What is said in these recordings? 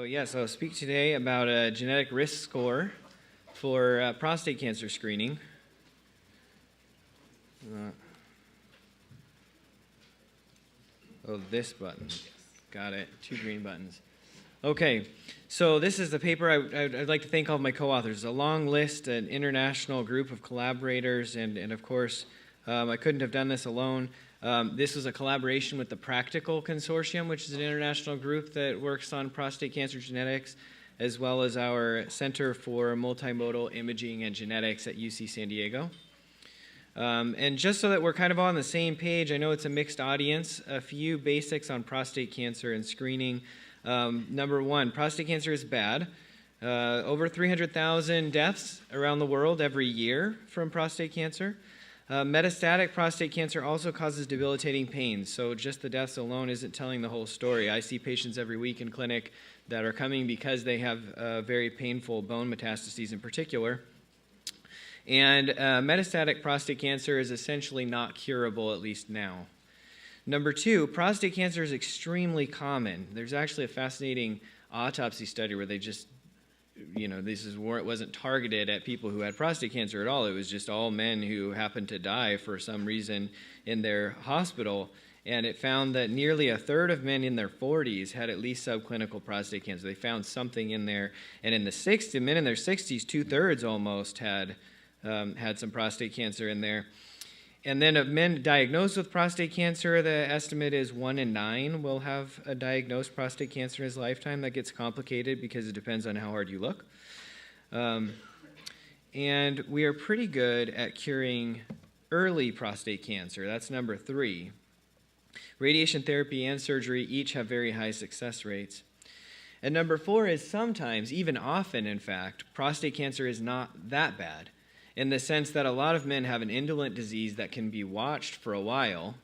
Yes, I'll speak today about a genetic risk score for prostate cancer screening. This button. Got it. 2 green buttons. Okay, so this is the paper. I'd like to thank all of my co-authors. A long list, an international group of collaborators, and of course, I couldn't have done this alone. This was a collaboration with the Practical Consortium, which is an international group that works on prostate cancer genetics, as well as our Center for Multimodal Imaging and Genetics at UC San Diego. And just so that we're kind of on the same page, I know it's a mixed audience, a few basics on prostate cancer and screening. Number 1, prostate cancer is bad. Over 300,000 deaths around the world every year from prostate cancer. Metastatic prostate cancer also causes debilitating pain, so just the deaths alone isn't telling the whole story. I see patients every week in clinic that are coming because they have very painful bone metastases in particular. And metastatic prostate cancer is essentially not curable, at least now. Number 2, prostate cancer is extremely common. There's actually a fascinating autopsy study where they just, it wasn't targeted at people who had prostate cancer at all. It was just all men who happened to die for some reason in their hospital. And it found that nearly a third of men in their 40s had at least subclinical prostate cancer. They found something in there. And in the men in their 60s, 2/3 almost had some prostate cancer in there. And then of men diagnosed with prostate cancer, the estimate is 1 in 9 will have a diagnosed prostate cancer in his lifetime. That gets complicated because it depends on how hard you look. And we are pretty good at curing early prostate cancer. That's number 3. Radiation therapy and surgery each have very high success rates. And number 4 is sometimes, even often in fact, prostate cancer is not that bad, in the sense that a lot of men have an indolent disease that can be watched for a while,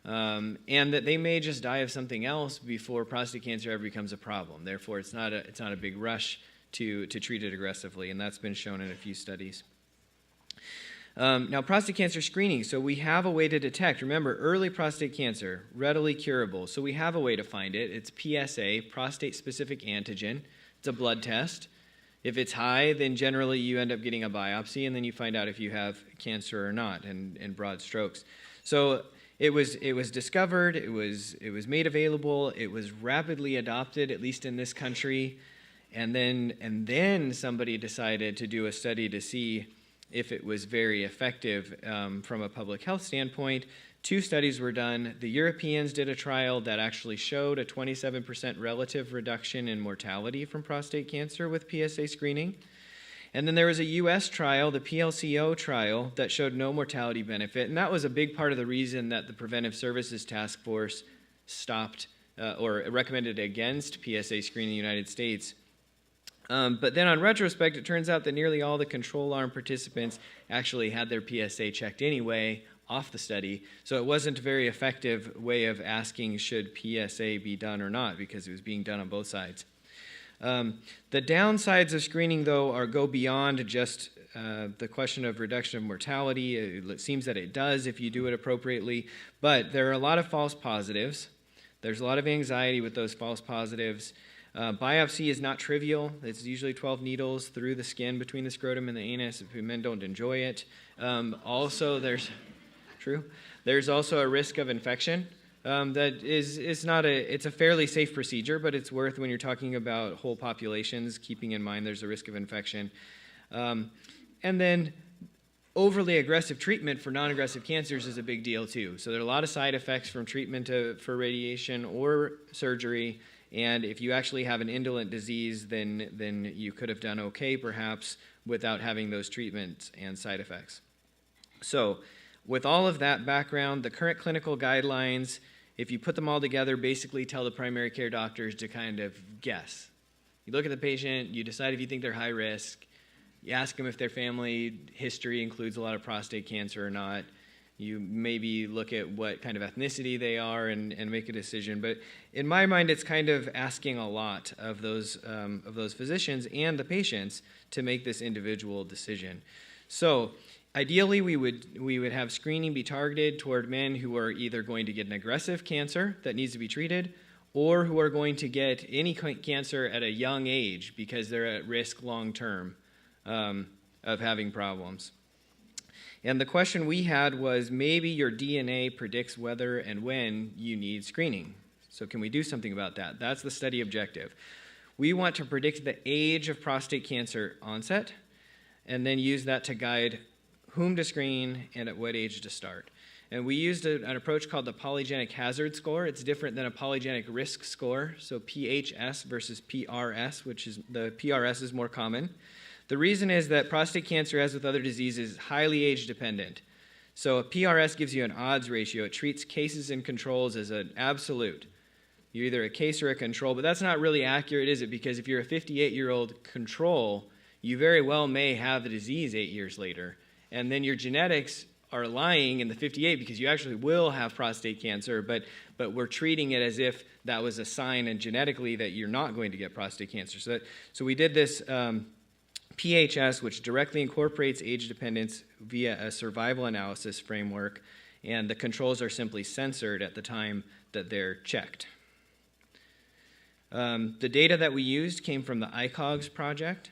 and that they may just die of something else before prostate cancer ever becomes a problem. Therefore, it's not a big rush to treat it aggressively, and that's been shown in a few studies. Now, prostate cancer screening. So we have a way to detect. Remember, early prostate cancer, readily curable. So we have a way to find it. It's PSA, prostate-specific antigen. It's a blood test. If it's high, then generally you end up getting a biopsy, and then you find out if you have cancer or not, in broad strokes. So it was discovered, it was made available, it was rapidly adopted, at least in this country, and then somebody decided to do a study to see if it was very effective from a public health standpoint. 2 studies were done. The Europeans did a trial that actually showed a 27% relative reduction in mortality from prostate cancer with PSA screening. And then there was a US trial, the PLCO trial, that showed no mortality benefit. And that was a big part of the reason that the Preventive Services Task Force stopped or recommended against PSA screening in the United States. But then on retrospect, it turns out that nearly all the control arm participants actually had their PSA checked anyway off the study. So it wasn't a very effective way of asking should PSA be done or not, because it was being done on both sides. The downsides of screening, though, go beyond just the question of reduction of mortality. It seems that it does if you do it appropriately, but there are a lot of false positives. There's a lot of anxiety with those false positives. Biopsy is not trivial. It's usually 12 needles through the skin between the scrotum and the anus if men don't enjoy it. There's also a risk of infection. It's a fairly safe procedure, but it's worth, when you're talking about whole populations, keeping in mind there's a risk of infection. And then overly aggressive treatment for non-aggressive cancers is a big deal too. So there are a lot of side effects from treatment for radiation or surgery, and if you actually have an indolent disease, then you could have done okay perhaps without having those treatments and side effects. So with all of that background, the current clinical guidelines, if you put them all together, basically tell the primary care doctors to kind of guess. You look at the patient, you decide if you think they're high risk, you ask them if their family history includes a lot of prostate cancer or not. You maybe look at what kind of ethnicity they are and make a decision. But in my mind, it's kind of asking a lot of those physicians and the patients to make this individual decision. So ideally, we would have screening be targeted toward men who are either going to get an aggressive cancer that needs to be treated, or who are going to get any cancer at a young age because they're at risk long term of having problems. And the question we had was, maybe your DNA predicts whether and when you need screening. So can we do something about that? That's the study objective. We want to predict the age of prostate cancer onset and then use that to guide whom to screen and at what age to start. And we used an approach called the polygenic hazard score. It's different than a polygenic risk score, so PHS versus PRS, which is the PRS is more common. The reason is that prostate cancer, as with other diseases, is highly age dependent. So a PRS gives you an odds ratio. It treats cases and controls as an absolute. You're either a case or a control, but that's not really accurate, is it? Because if you're a 58-year-old control, you very well may have the disease 8 years later. And then your genetics are lying in the 58 because you actually will have prostate cancer, but we're treating it as if that was a sign and genetically that you're not going to get prostate cancer. So we did this PHS, which directly incorporates age dependence via a survival analysis framework, and the controls are simply censored at the time that they're checked. The data that we used came from the ICOGS project.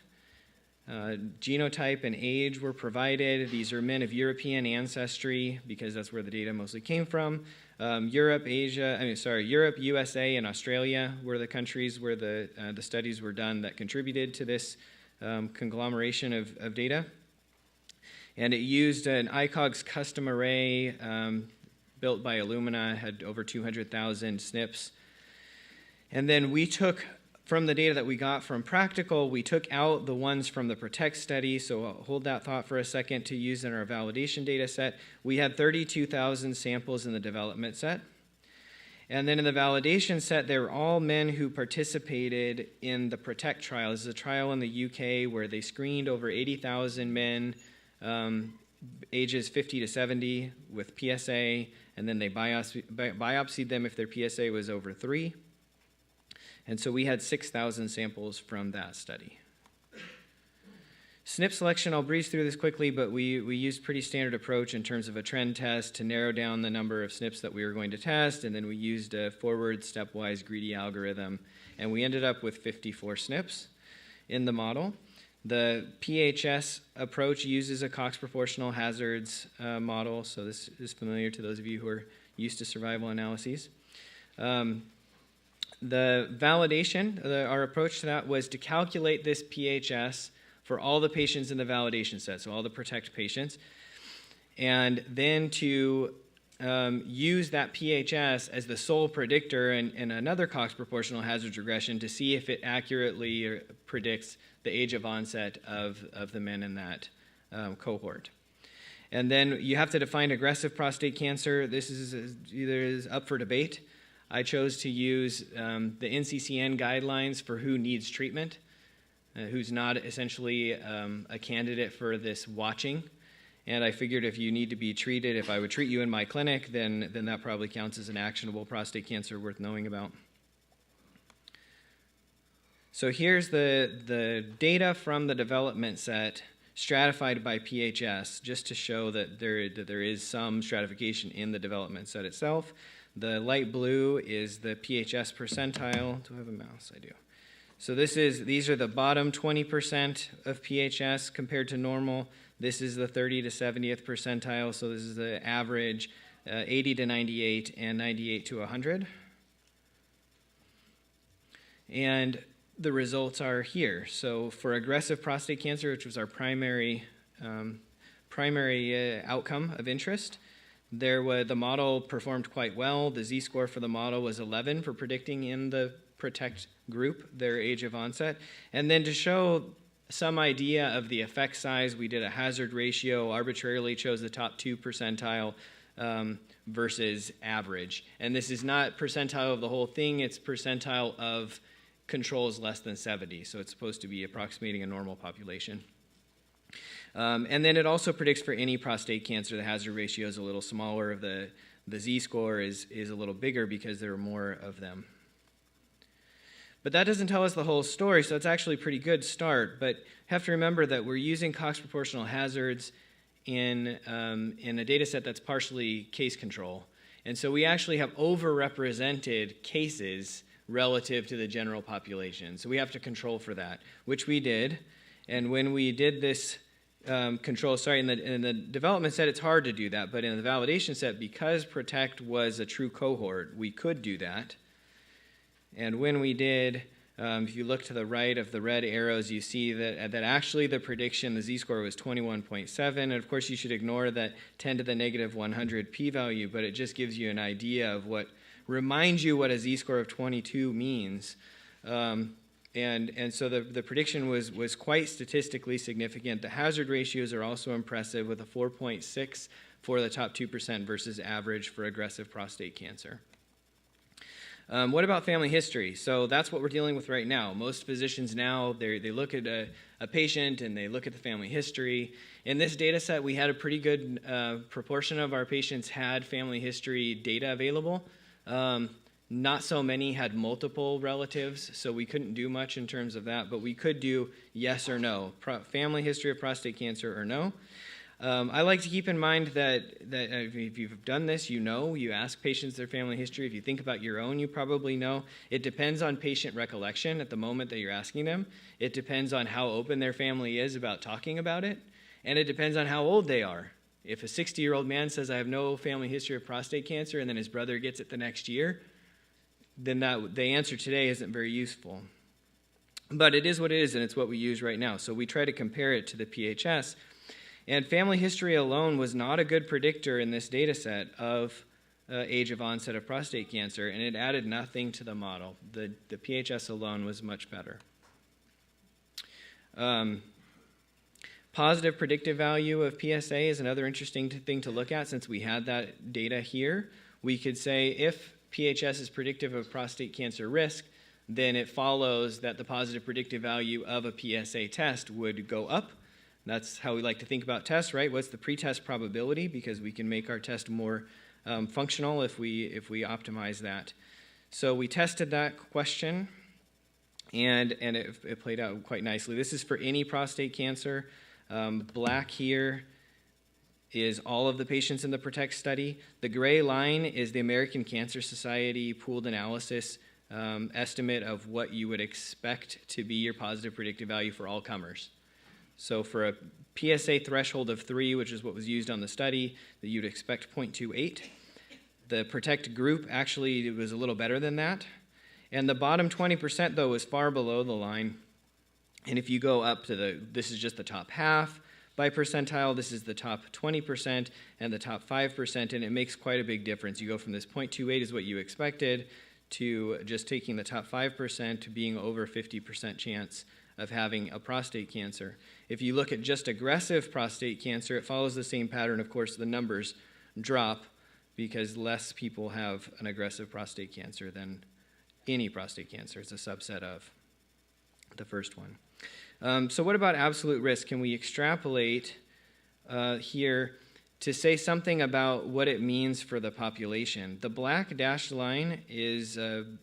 Genotype and age were provided. These are men of European ancestry because that's where the data mostly came from. Europe, USA, and Australia were the countries where the studies were done that contributed to this conglomeration of data. And it used an ICOGS custom array built by Illumina, had over 200,000 SNPs. And then we took, from the data that we got from practical, we took out the ones from the PROTECT study, so I'll hold that thought for a second to use in our validation data set. We had 32,000 samples in the development set. And then in the validation set, they were all men who participated in the PROTECT trial. This is a trial in the UK where they screened over 80,000 men, ages 50 to 70 with PSA, and then they biopsied them if their PSA was over 3. And so we had 6,000 samples from that study. SNP selection, I'll breeze through this quickly, but we used pretty standard approach in terms of a trend test to narrow down the number of SNPs that we were going to test, and then we used a forward stepwise greedy algorithm, and we ended up with 54 SNPs in the model. The PHS approach uses a Cox proportional hazards model, so this is familiar to those of you who are used to survival analyses. The validation, our approach to that was to calculate this PHS for all the patients in the validation set, so all the PROTECT patients, and then to use that PHS as the sole predictor in another Cox proportional hazards regression to see if it accurately predicts the age of onset of the men in that cohort. And then you have to define aggressive prostate cancer. This is either up for debate. I chose to use the NCCN guidelines for who needs treatment, who's not essentially a candidate for this watching. And I figured if you need to be treated, if I would treat you in my clinic, then that probably counts as an actionable prostate cancer worth knowing about. So here's the data from the development set stratified by PHS, just to show that there is some stratification in the development set itself. The light blue is the PHS percentile. Do I have a mouse? I do. So these are the bottom 20% of PHS compared to normal. This is the 30 to 70th percentile. So this is the average, 80 to 98 and 98 to 100. And the results are here. So for aggressive prostate cancer, which was our primary outcome of interest, the model performed quite well. The z-score for the model was 11 for predicting in the PROTECT group their age of onset. And then to show some idea of the effect size, we did a hazard ratio, arbitrarily chose the top 2 percentile versus average. And this is not percentile of the whole thing, it's percentile of controls less than 70. So it's supposed to be approximating a normal population. And then it also predicts for any prostate cancer. The hazard ratio is a little smaller. The z-score is a little bigger because there are more of them. But that doesn't tell us the whole story, so it's actually a pretty good start. But have to remember that we're using Cox proportional hazards in a data set that's partially case control. And so we actually have overrepresented cases relative to the general population. So we have to control for that, which we did. And when we did this control, in the development set, it's hard to do that. But in the validation set, because PROTECT was a true cohort, we could do that. And when we did, if you look to the right of the red arrows, you see that actually the prediction, the z-score was 21.7. And of course, you should ignore that 10 to the negative 100 p-value, but it just gives you an idea of reminds you what a z-score of 22 means. And so the prediction was quite statistically significant. The hazard ratios are also impressive, with a 4.6 for the top 2% versus average for aggressive prostate cancer. What about family history? So that's what we're dealing with right now. Most physicians now, they look at a patient and they look at the family history. In this data set, we had a pretty good proportion of our patients had family history data available. Not so many had multiple relatives, so we couldn't do much in terms of that, but we could do yes or no, family history of prostate cancer or no. I like to keep in mind that if you've done this, you ask patients their family history. If you think about your own, you probably know. It depends on patient recollection at the moment that you're asking them. It depends on how open their family is about talking about it, and it depends on how old they are. If a 60-year-old man says, I have no family history of prostate cancer, and then his brother gets it the next year, then the answer today isn't very useful. But it is what it is, and it's what we use right now. So we try to compare it to the PHS. And family history alone was not a good predictor in this data set of age of onset of prostate cancer, and it added nothing to the model. The PHS alone was much better. Positive predictive value of PSA is another interesting thing to look at. Since we had that data here, we could say if PHS is predictive of prostate cancer risk, then it follows that the positive predictive value of a PSA test would go up. That's how we like to think about tests, right? What's the pretest probability? Because we can make our test more functional if we optimize that. So we tested that question, and it played out quite nicely. This is for any prostate cancer. Black here is all of the patients in the PROTECT study. The gray line is the American Cancer Society pooled analysis estimate of what you would expect to be your positive predictive value for all comers. So for a PSA threshold of 3, which is what was used on the study, that you'd expect 0.28. The PROTECT group actually was a little better than that. And the bottom 20%, though, is far below the line. And if you go up to this is just the top half by percentile, this is the top 20% and the top 5%, and it makes quite a big difference. You go from this 0.28 is what you expected to just taking the top 5% to being over 50% chance of having a prostate cancer. If you look at just aggressive prostate cancer, it follows the same pattern. Of course, the numbers drop because less people have an aggressive prostate cancer than any prostate cancer. It's a subset of the first one. So what about absolute risk? Can we extrapolate here to say something about what it means for the population? The black dashed line is an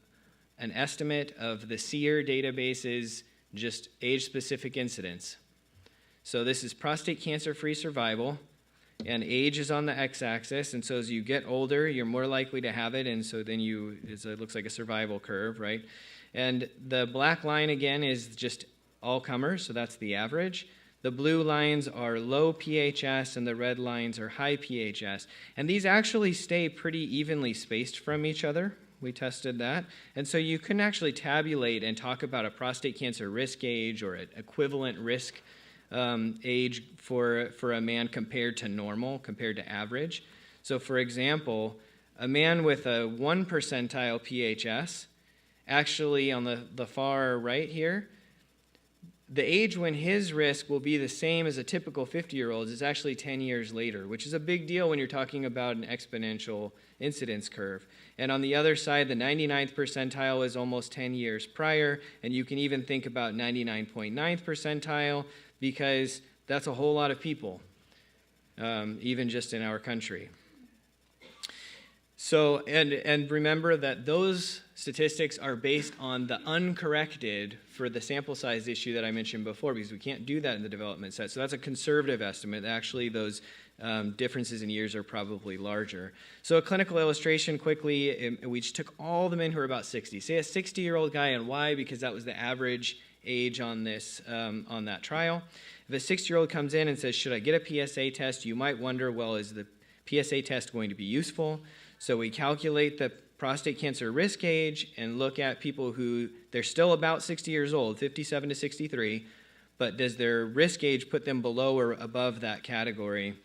estimate of the SEER database's just age-specific incidence. So this is prostate cancer-free survival, and age is on the x-axis, and so as you get older, you're more likely to have it, and so then it looks like a survival curve, right? And the black line, again, is just all comers, so that's the average. The blue lines are low PHS, and the red lines are high PHS. And these actually stay pretty evenly spaced from each other. We tested that. And so you can actually tabulate and talk about a prostate cancer risk age or an equivalent risk age for a man compared to normal, compared to average. So for example, a man with a 1 percentile PHS, actually on the far right here, the age when his risk will be the same as a typical 50-year-old is actually 10 years later, which is a big deal when you're talking about an exponential incidence curve. And on the other side, the 99th percentile is almost 10 years prior, and you can even think about 99.9th percentile because that's a whole lot of people, even just in our country. So, and remember that those statistics are based on the uncorrected for the sample size issue that I mentioned before, because we can't do that in the development set. So that's a conservative estimate. Actually, those differences in years are probably larger. So a clinical illustration quickly, we just took all the men who are about 60. Say a 60-year-old guy, and why? Because that was the average age on this on that trial. If a 60-year-old comes in and says, should I get a PSA test, you might wonder, well, is the PSA test going to be useful? So we calculate the prostate cancer risk age and look at people who, they're still about 60 years old, 57 to 63, but does their risk age put them below or above that category?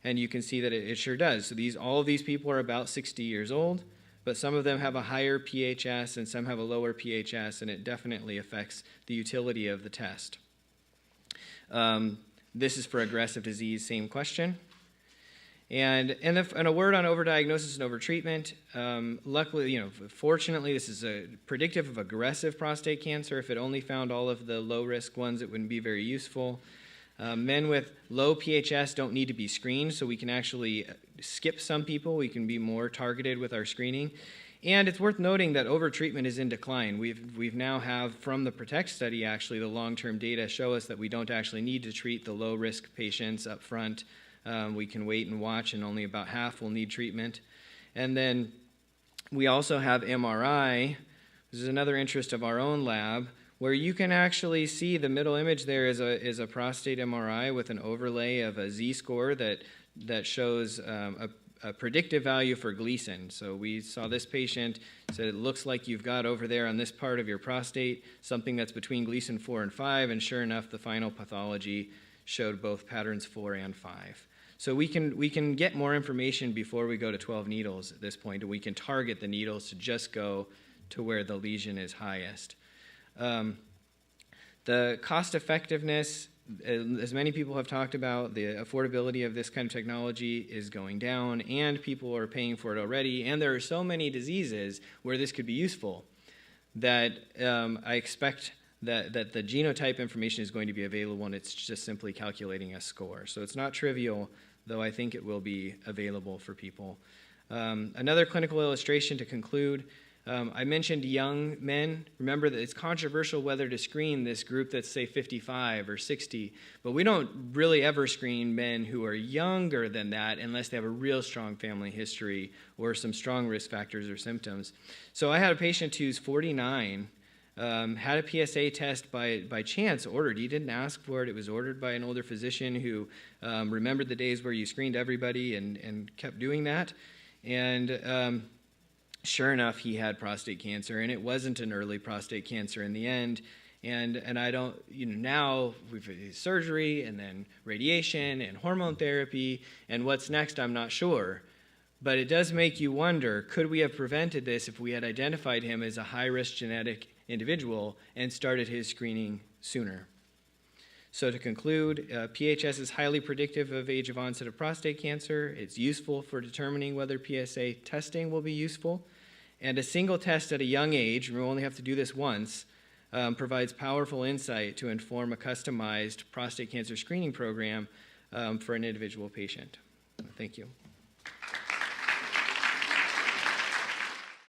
And you can see that it sure does. So all of these people are about 60 years old, but some of them have a higher PHS and some have a lower PHS, and it definitely affects the utility of the test. This is for aggressive disease, same question. And a word on overdiagnosis and overtreatment. Luckily, fortunately, this is predictive of aggressive prostate cancer. If it only found all of the low-risk ones, it wouldn't be very useful. Men with low PHS don't need to be screened, so we can actually skip some people. We can be more targeted with our screening. And it's worth noting that overtreatment is in decline. We've now have, from the PROTECT study, actually, the long-term data show us that we don't actually need to treat the low-risk patients up front. We can wait and watch, and only about half will need treatment. And then we also have MRI. This is another interest of our own lab, where you can actually see the middle image there is a prostate MRI with an overlay of a Z-score that shows a predictive value for Gleason. So we saw this patient, said it looks like you've got over there on this part of your prostate something that's between Gleason 4 and 5, and sure enough, the final pathology showed both patterns 4 and 5. So we can get more information before we go to 12 needles at this point, and we can target the needles to just go to where the lesion is highest. The cost effectiveness, as many people have talked about, the affordability of this kind of technology is going down, and people are paying for it already, and there are so many diseases where this could be useful that I expect that the genotype information is going to be available, and it's just simply calculating a score. So it's not trivial, though I think it will be available for people. Another clinical illustration to conclude. I mentioned young men. Remember that it's controversial whether to screen this group that's, say, 55 or 60, but we don't really ever screen men who are younger than that unless they have a real strong family history or some strong risk factors or symptoms. So I had a patient who's 49, had a PSA test by chance ordered. He didn't ask for it. It was ordered by an older physician who remembered the days where you screened everybody and kept doing that. And sure enough, he had prostate cancer, and it wasn't an early prostate cancer in the end. And I don't, now we've had surgery and then radiation and hormone therapy, and what's next, I'm not sure. But it does make you wonder, could we have prevented this if we had identified him as a high-risk genetic individual and started his screening sooner? So to conclude, PHS is highly predictive of age of onset of prostate cancer. It's useful for determining whether PSA testing will be useful. And a single test at a young age, we only have to do this once, provides powerful insight to inform a customized prostate cancer screening program for an individual patient. Thank you.